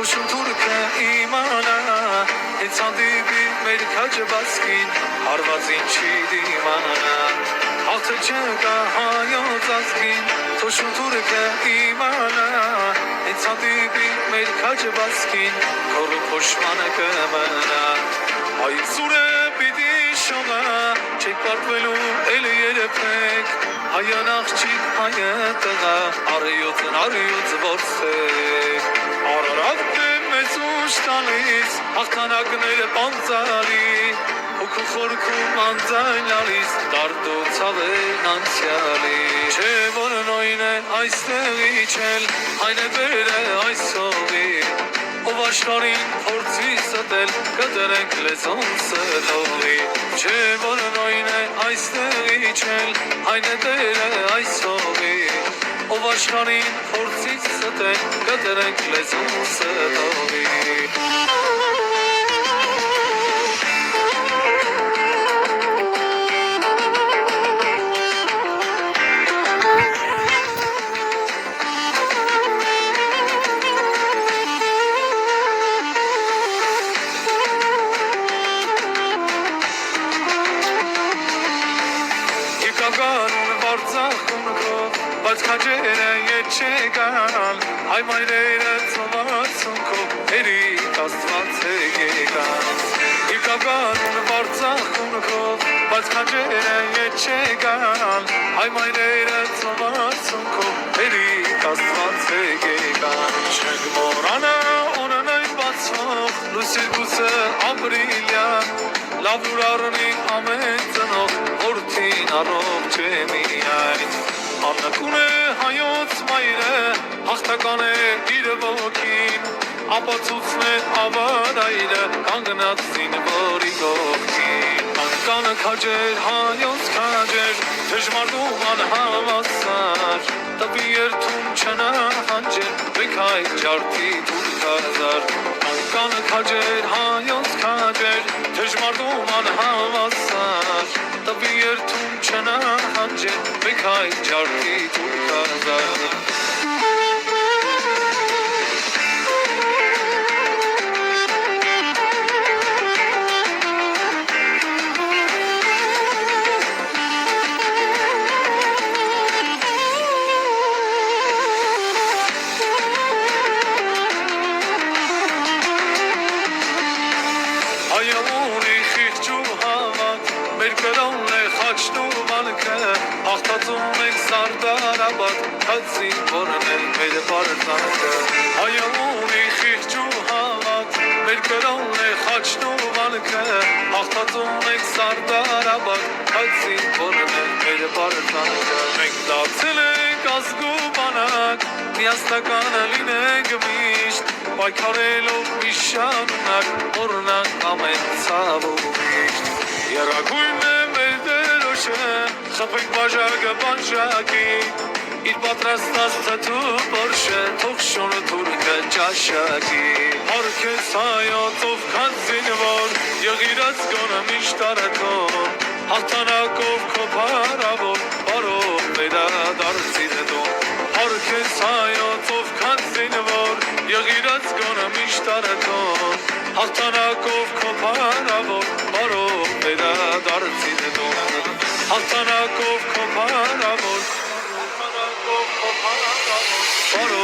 Թոշուն թուրքը իմանա Հենց հանդիպի մեր քաջը բասկին Հարվածին չի դիմանա Հաղթը չկա հայոց ազգին Թոշուն թուրքը իմանա Հենց հանդիպի մեր քաջը բասկին Քորը փոշմանը կմնա Հայ սուրը պիտի շողա Չեք պարտվելու էլ երեփեք Հայան աղջիկ հայը տղա Արյուծ որսեք Արարատ է մեզ ուշ տալիս Հաղթանակները պանծալի Հոգու խորքում անձայն լալիս Դարդու ցավեն անցյալի Չէ որ նույն է այստեղ իջել Այն է բեր է այսօղի Ով աշխարհին փորձի ստել կդրենք լեզուն սրտովի Չէ որ նույն է այստեղ իջել Այն է բեր է այսօղի Ով աշխարհին փորձի ստել կդրենք լեզուն սրտովի Բայց քաջերը ետ չեկան Հայ մայրերը ծովածուն քո Հերիք աստված է եկան Իկագանուն վարձախուն քո Բայց քաջերը ետ չեկան Հայ մայրերը ծովածուն քո Հերիք աստված է եկան Չենք մորանա օրն այն բացող Լուսիր գուսը ապրիլյան Լավ ուր առնի ամեն ծնող Որդին առող չէ միայն Աննկուն է հայոց մայրը, հաղթական է իր ոգին, ապացուցն է ավարայրը, կանգնած զինվորի կողքին։ Անկանը քաջեր, հայոց քաջեր, դժմարդում անհավասար, տվի երթում չնահանջեր, բեք հայ ջարդի թուրքազար։ Անկանը քաջեր, հայոց քաջեր, դժմարդում անհավասար, տվի երթում չնահանջեր, բեք հայ ջարդի թուրքազար։ Հաղթածում ենք սարդարաբար, հացին որն է մեր պարծանքը Հայը ունի խիղճ ու հավատ, մեր կրոնն է խաչն ու վանքը Հաղթածում ենք սարդարաբար, հացին որն է մեր պարծանքը Մենք դարձել ենք ազգու բանակ, միասնականը լինենք միշտ Պայքարելով մի շարունակ, օրնանք ամեն ցավ ու միշտ Եռագույնն է մեր դերոշը Խփենք բաժակը բանջակի Իր պատրաստած թթու բորշը Թող շունը թուրքը ճաշակի Հարկես հայոց քան զինվոր Եղիրած գոնը միշտ արատում Հաղթանակով քո փարավոր Բարով վերադարձիր դու Հարկես հայոց քան զինվոր Եղիրած գոնը միշտ արատում Հաղթանակով քո փարավոր Բարով վերադարձիր դու Հաղթանակով քո փարավոր Բարով